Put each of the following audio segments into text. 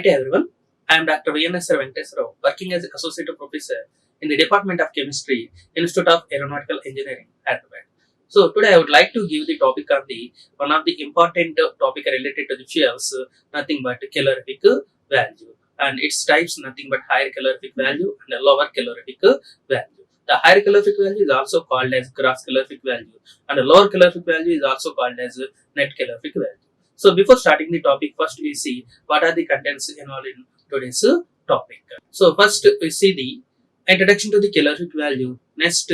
day everyone, I am Dr. VNSR Venkateswarao, working as Associate Professor in the Department of Chemistry, Institute of Aeronautical Engineering, Hyderabad. So today I would like to give the topic on the one of the important topic related to the fuels, nothing but calorific value, and its types nothing but higher calorific value and a lower calorific value. The higher calorific value is also called as gross calorific value, and the lower calorific value is also called as net calorific value. So before starting the topic, first we see what are the contents involved in today's topic. So first we see the introduction to the calorific value. Next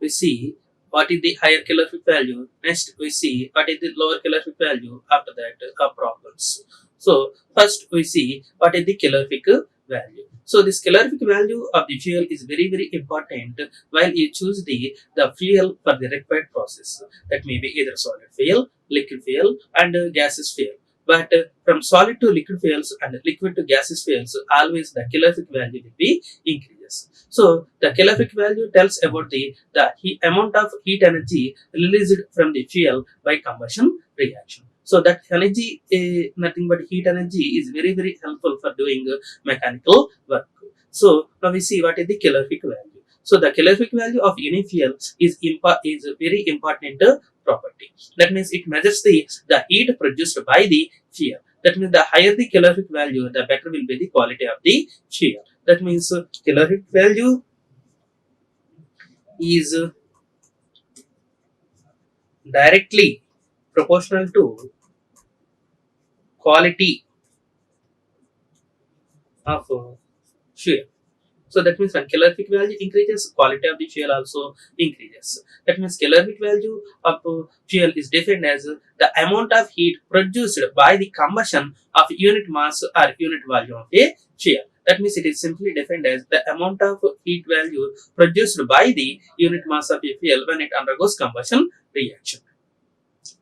we see what is the higher calorific value. Next we see what is the lower calorific value. After that problems. So first we see what is the calorific value. So this calorific value of the fuel is very important while you choose the fuel for the required process. That may be either solid fuel, liquid fuel and gaseous fuel. But from solid to liquid fuels and liquid to gaseous fuels, always the calorific value will be increases. So the calorific value tells about the amount of heat energy released from the fuel by combustion reaction. So that energy, nothing but heat energy, is very helpful for doing mechanical work. So now we see what is the calorific value. So the calorific value of any fuel is a very important property. That means it measures the heat produced by the fuel. That means the higher the calorific value, the better will be the quality of the fuel. That means calorific value is directly proportional to quality of fuel. So that means when calorific value increases, quality of the fuel also increases. That means calorific value of fuel is defined as the amount of heat produced by the combustion of unit mass or unit volume of a fuel. That means it is simply defined as the amount of heat value produced by the unit mass of a fuel when it undergoes combustion reaction.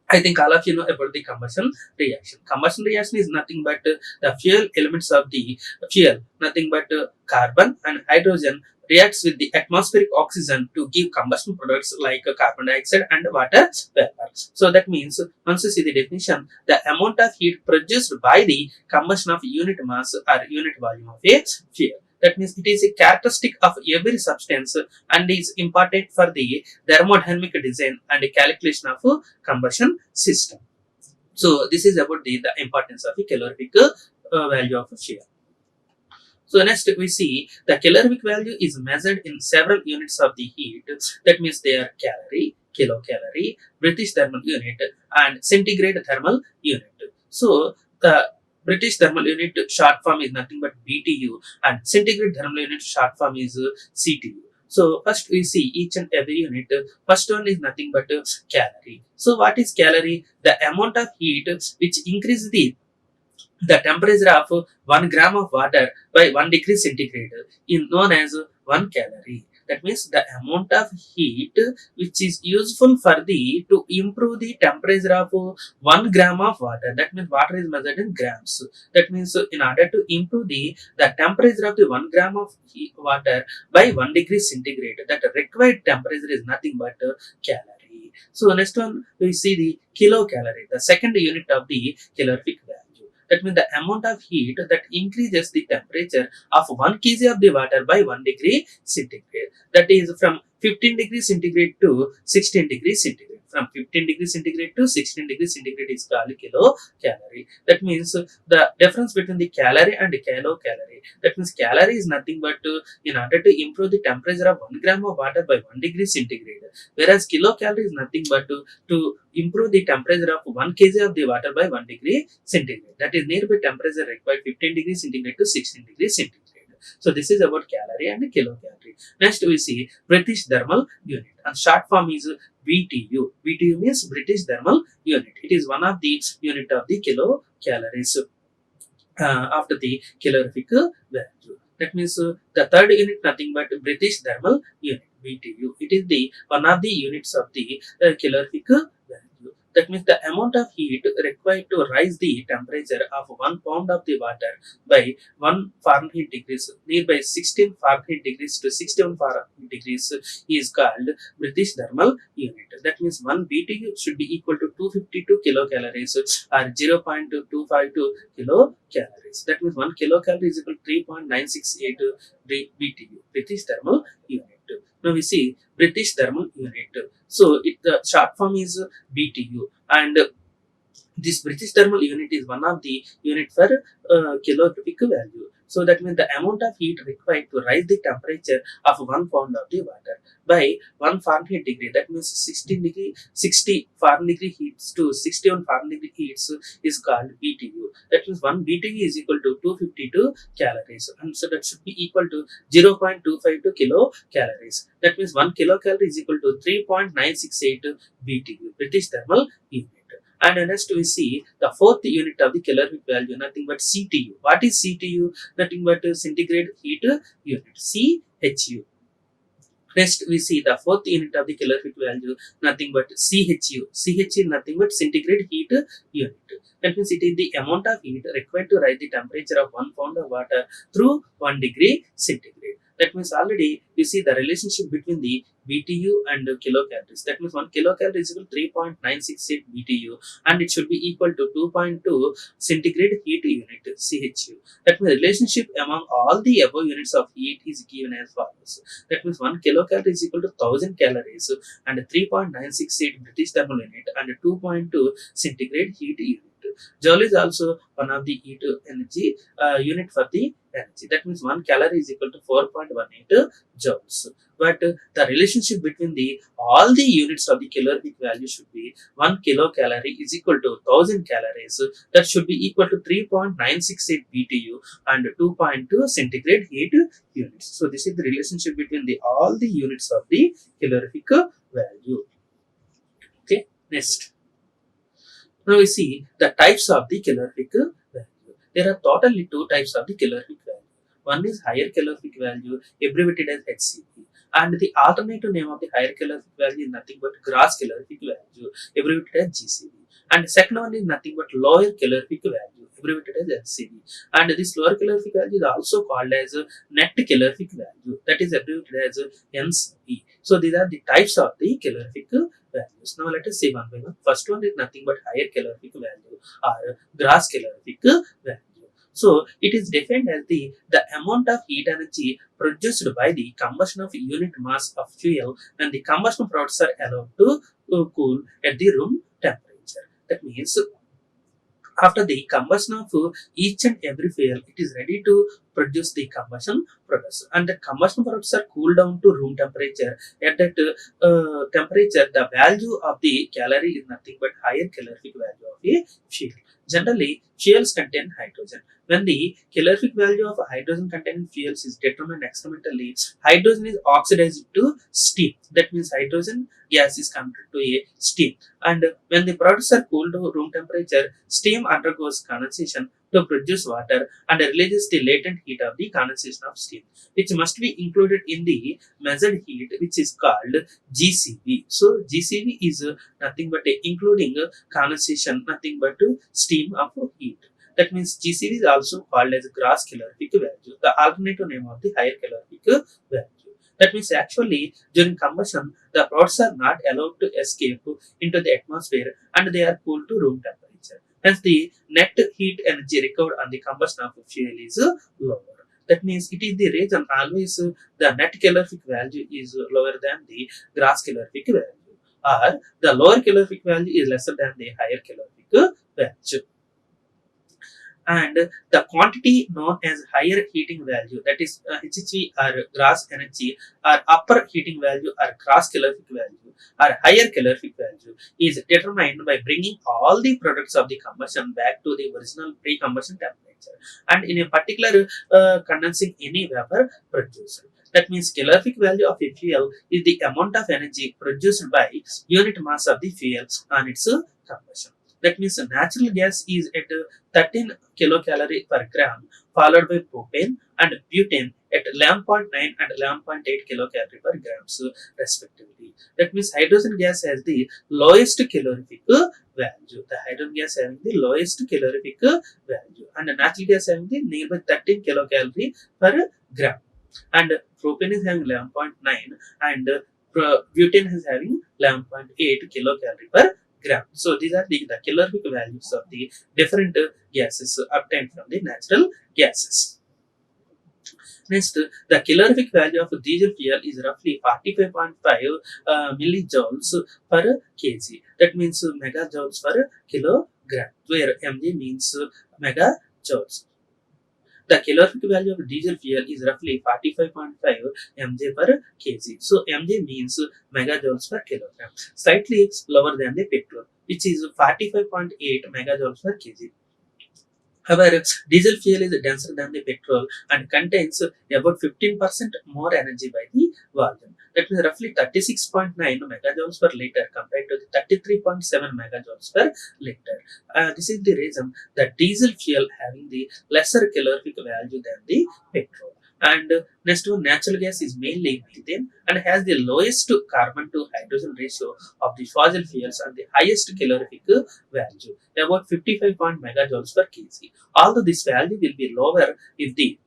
I think all of you know about the combustion reaction. Combustion reaction is nothing but the fuel elements of the fuel, nothing but carbon and hydrogen reacts with the atmospheric oxygen to give combustion products like carbon dioxide and water vapor. So that means once you see the definition, the amount of heat produced by the combustion of unit mass or unit volume of a fuel. That means it is a characteristic of every substance and is important for the thermodynamic design and calculation of combustion system. So this is about the importance of the calorific value of fuel. So next we see the calorific value is measured in several units of the heat. That means they are calorie, kilocalorie, British thermal unit and centigrade thermal unit. So the British thermal unit short form is nothing but BTU and centigrade thermal unit short form is CTU. So first we see each and every unit. First one is nothing but calorie. So what is calorie? The amount of heat which increases the temperature of 1 gram of water by 1 degree centigrade is known as 1 calorie. That means the amount of heat which is useful for to improve the temperature of 1 gram of water. That means water is measured in grams. That means in order to improve the temperature of the 1 gram of water by 1 degree centigrade, that required temperature is nothing but calorie. So next one we see the kilocalorie, the second unit of the calorific value. That means the amount of heat that increases the temperature of 1 kg of the water by 1 degree centigrade. That is from 15 degrees centigrade to 16 degrees centigrade. From 15 degrees centigrade to 16 degrees centigrade is called kilocalorie. That means the difference between the calorie and kilocalorie. That means calorie is nothing but in order to improve the temperature of 1 gram of water by 1 degree centigrade. Whereas kilocalorie is nothing but to improve the temperature of 1 kg of the water by 1 degree centigrade. That is nearby temperature required 15 degrees centigrade to 16 degrees centigrade. So this is about calorie and kilocalorie. Next we see British thermal unit and short form is BTU. BTU means British thermal unit. It is one of the unit of the kilocalories after the calorific value. That means the third unit nothing but British thermal unit BTU. It is the one of the units of the calorific value. That means the amount of heat required to rise the temperature of 1 pound of the water by 1 Fahrenheit degrees, nearby 16 Fahrenheit degrees to 61 Fahrenheit degrees, is called British thermal unit. That means 1 BTU should be equal to 252 kilocalories or 0.252 kilocalories. That means 1 kilocalorie is equal to 3.968 BTU, British thermal unit. Now we see British thermal unit. So the short form is BTU, and this British thermal unit is one of the unit for calorific value. So that means the amount of heat required to rise the temperature of 1 pound of the water by 1 Fahrenheit degree. That means 60 Fahrenheit degree heats to 61 Fahrenheit degree heats is called BTU. That means 1 BTU is equal to 252 calories, and so that should be equal to 0.252 kilocalories. That means 1 kilocalorie is equal to 3.968 BTU, British thermal unit. And next we see the fourth unit of the calorific value, nothing but CTU. What is CTU? Nothing but centigrade heat unit, CHU. Next we see the fourth unit of the calorific value, nothing but CHU. CHU is nothing but centigrade heat unit. That means it is the amount of heat required to rise the temperature of 1 pound of water through 1 degree centigrade. That means already you see the relationship between the BTU and kilocalories. That means 1 kilocalorie is equal to 3.968 BTU, and it should be equal to 2.2 centigrade heat unit, CHU. That means relationship among all the above units of heat is given as follows. That means 1 kilocalorie is equal to 1000 calories and 3.968 British thermal unit and 2.2 centigrade heat unit. Joule is also one of the heat energy unit for the energy. That means 1 calorie is equal to 4.18 joules. But the relationship between the all the units of the calorific value should be 1 kilocalorie is equal to 1000 calories. That should be equal to 3.968 BTU and 2.2 centigrade heat units. So this is the relationship between the all the units of the calorific value. Okay, next. Now we see the types of the calorific value. There are totally two types of the calorific value. One is higher calorific value, abbreviated as HCV, and the alternative name of the higher calorific value is nothing but gross calorific value, abbreviated as GCV. And the second one is nothing but lower calorific value, abbreviated as LCV. And this lower calorific value is also called as net calorific value, that is abbreviated as NCV. So these are the types of the calorific values. Now let us see one by one. First one is nothing but higher calorific value or gross calorific value. So it is defined as the amount of heat energy produced by the combustion of unit mass of fuel when the combustion products are allowed to cool at the room temperature. That means after the combustion of each and every fuel, it is ready to produce the combustion products, and the combustion products are cooled down to room temperature. At that temperature, the value of the calorie is nothing but higher calorific value of a fuel. Generally, fuels contain hydrogen. When the calorific value of hydrogen containing fuels is determined experimentally, hydrogen is oxidized to steam. That means hydrogen gas is converted to a steam. And when the products are cooled to room temperature, steam undergoes condensation to produce water and releases the latent heat of the condensation of steam, which must be included in the measured heat, which is called GCV. So GCV is nothing but including condensation, nothing but steam of heat. That means GCV is also called as gross calorific value, the alternative name of the higher calorific value. That means actually during combustion, the products are not allowed to escape into the atmosphere and they are cooled to room temperature. Hence, the net heat energy recovered on the combustion of fuel is lower. That means it is the reason always the net calorific value is lower than the gross calorific value, or the lower calorific value is lesser than the higher calorific value. And the quantity known as higher heating value, that is HHV or gross energy, or upper heating value or gross calorific value or higher calorific value, is determined by bringing all the products of the combustion back to the original pre-combustion temperature and in a particular condensing any vapor produced. That means calorific value of a fuel is the amount of energy produced by unit mass of the fuel on its combustion. That means natural gas is at 13 kilocalorie per gram, followed by propane and butane at 11.9 and 11.8 kilocalorie per grams respectively. That means hydrogen gas has the lowest calorific value. The hydrogen gas having the lowest calorific value, and the natural gas having the nearby 13 kilocalorie per gram, and propane is having 11.9, and butane is having 11.8 kilocalorie per gram. So these are the calorific values of the different gases obtained from the natural gases. Next, the calorific value of diesel fuel is roughly 45.5 millijoules per kg. That means megajoules per kilogram, where mg means megajoules. The calorific value of diesel fuel is roughly 45.5 mg per kg. So mg means megajoules per kilogram, slightly lower than the petrol, which is 45.8 megajoules per kg. However, diesel fuel is denser than the petrol and contains about 15% more energy by the volume. That means roughly 36.9 megajoules per liter compared to the 33.7 megajoules per liter. This is the reason that diesel fuel having the lesser calorific value than the petrol. And next one, natural gas is mainly methane and has the lowest carbon to hydrogen ratio of the fossil fuels and the highest calorific value, about 55 megajoules per kg. Although this value will be lower if the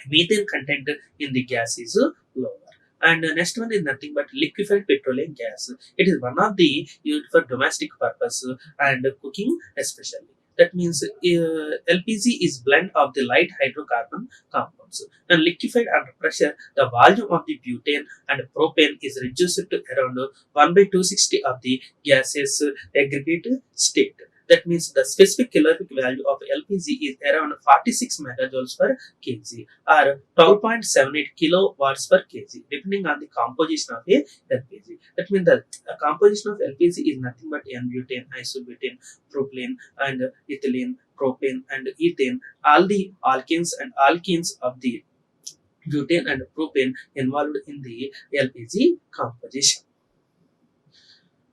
methane content in the gas is lower. And next one is nothing but liquefied petroleum gas. It is one of the used for domestic purpose and cooking especially. That means LPG is blend of the light hydrocarbon compounds. And liquefied under pressure, the volume of the butane and propane is reduced to around 1 by 260 of the gaseous aggregate state. That means the specific calorific value of LPG is around 46 megajoules per kg or 12.78 kilowatts per kg, depending on the composition of a LPG. That means the composition of LPG is nothing but N-butane, isobutane, propylene, and ethylene, propane, and ethane. All the alkanes and alkenes of the butane and propane involved in the LPG composition.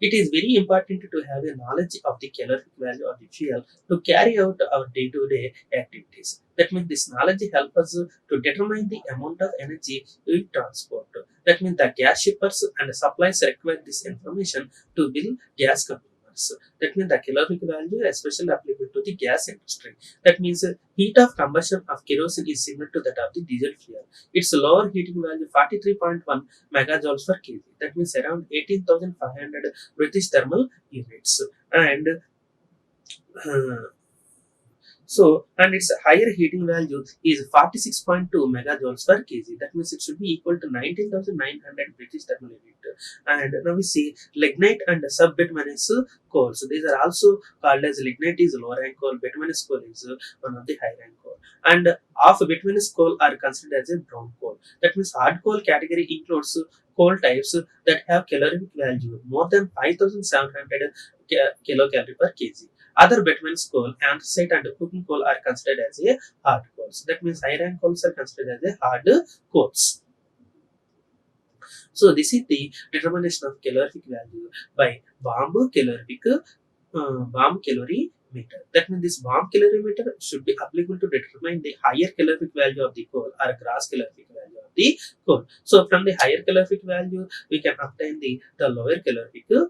It is very important to have a knowledge of the calorific value of the fuel to carry out our day-to-day activities. That means this knowledge helps us to determine the amount of energy we transport. That means the gas shippers and suppliers require this information to bill gas consumers. That means the calorific value especially applicable to the gas industry. That means heat of combustion of kerosene is similar to that of the diesel fuel. Its lower heating value 43.1 megajoules per kg. That means around 18,500 British thermal units. And and its higher heating value is 46.2 megajoules per kg. That means it should be equal to 19,900 British thermal unit. And now we see lignite and subbituminous coals. These are also called as lignite is low rank coal, bituminous coal is one of the high rank coal. And of bituminous coal are considered as a brown coal. That means hard coal category includes coal types that have calorific value more than 5,700 kilocalorie per kg. Other bituminous coal, anthracite and coking coal are considered as a hard coals. That means high rank coals are considered as a hard coals. So this is the determination of calorific value by bomb calorimeter. That means this bomb calorimeter should be applicable to determine the higher calorific value of the coal or gross calorific value of the coal. So from the higher calorific value, we can obtain the lower calorific value.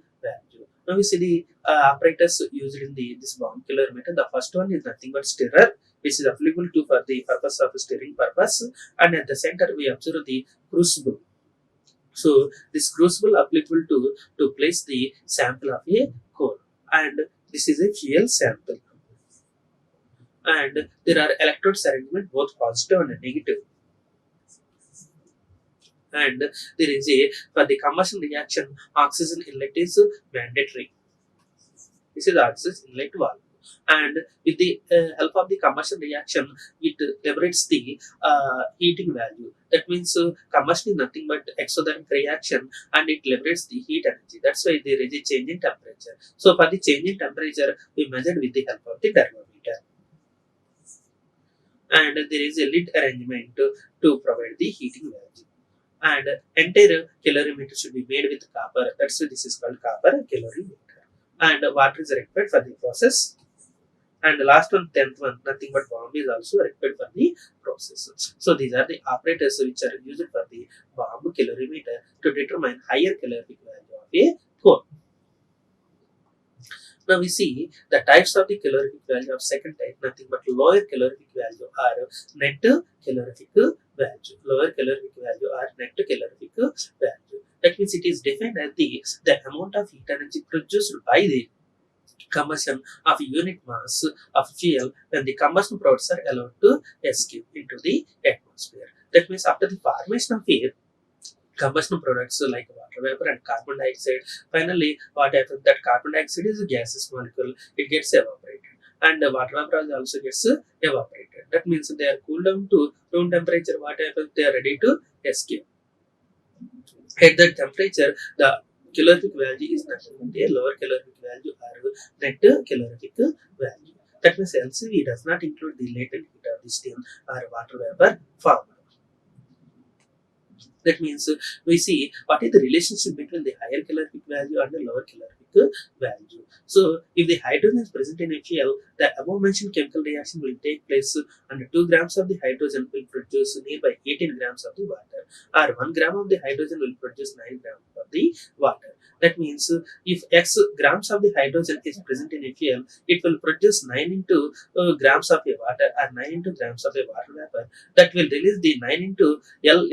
Now we see the apparatus used in this bomb calorimeter. The first one is nothing but stirrer, which is applicable to for the purpose of stirring purpose, and at the center we observe the crucible. So this crucible applicable to place the sample of a coal, and this is a fuel sample. And there are electrodes arrangement both positive and negative. And there is a for the combustion reaction, oxygen inlet is mandatory. This is the oxygen inlet valve. And with the help of the combustion reaction, it liberates the heating value. That means combustion is nothing but exothermic reaction, and it liberates the heat energy. That's why there is a change in temperature. So for the change in temperature, we measured with the help of the thermometer. And there is a lid arrangement to provide the heating value. And entire calorimeter should be made with copper. That's why this is called copper calorimeter. And water is required for the process. And the last one, 10th one, nothing but bomb is also required for the process. So these are the operators which are used for the bomb calorimeter to determine higher calorific value of a coal. Now we see the types of the calorific value of second type, nothing but lower calorific value are net calorific value. Lower calorific value are net calorific value. That means it is defined as the amount of heat energy produced by the combustion of unit mass of fuel when the combustion products are allowed to escape into the atmosphere. That means after the formation of air, combustion products like water vapor and carbon dioxide, finally what happens, that carbon dioxide is a gaseous molecule, it gets evaporated, and the water vapor also gets evaporated. That means they are cooled down to room temperature. What happens, they are ready to escape. At that temperature, the calorific value is nothing but a lower calorific value or net calorific value. That means LCV does not include the latent heat of the steam or water vapor formed. That means we see what is the relationship between the higher calorific value and the lower calorific value. So if the hydrogen is present in a fuel, the above mentioned chemical reaction will take place and 2 grams of the hydrogen will produce nearby 18 grams of the water, or 1 gram of the hydrogen will produce 9 grams of the water. That means if X grams of the hydrogen is present in a fuel, it will produce 9 into grams of a water or 9 into grams of a water vapor, that will release the 9 into L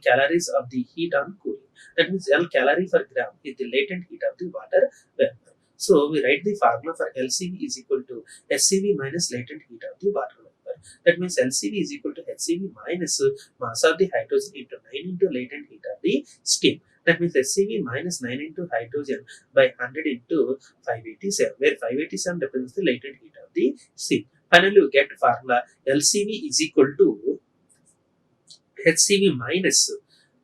calories of the heat on cooling. That means L calorie per gram is the latent heat of the water vapor. So we write the formula for LCV is equal to SCV minus latent heat of the water vapor. That means LCV is equal to HCV minus mass of the hydrogen into 9 into latent heat of the steam. That means SCV minus 9 into hydrogen by 100 into 587, where 587 represents the latent heat of the steam. Finally, we get formula LCV is equal to HCV minus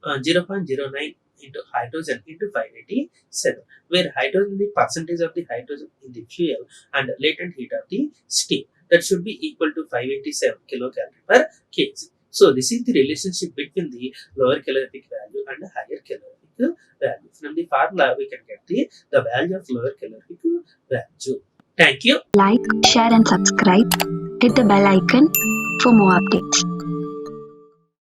0.09 into hydrogen into 587, where hydrogen the percentage of the hydrogen in the fuel and latent heat of the steam, that should be equal to 587 kilocalorie per kg. So this is the relationship between the lower calorific value and the higher calorific value. From the formula we can get the value of lower calorific value. Thank you. Like, share and subscribe. Hit the bell icon for more updates.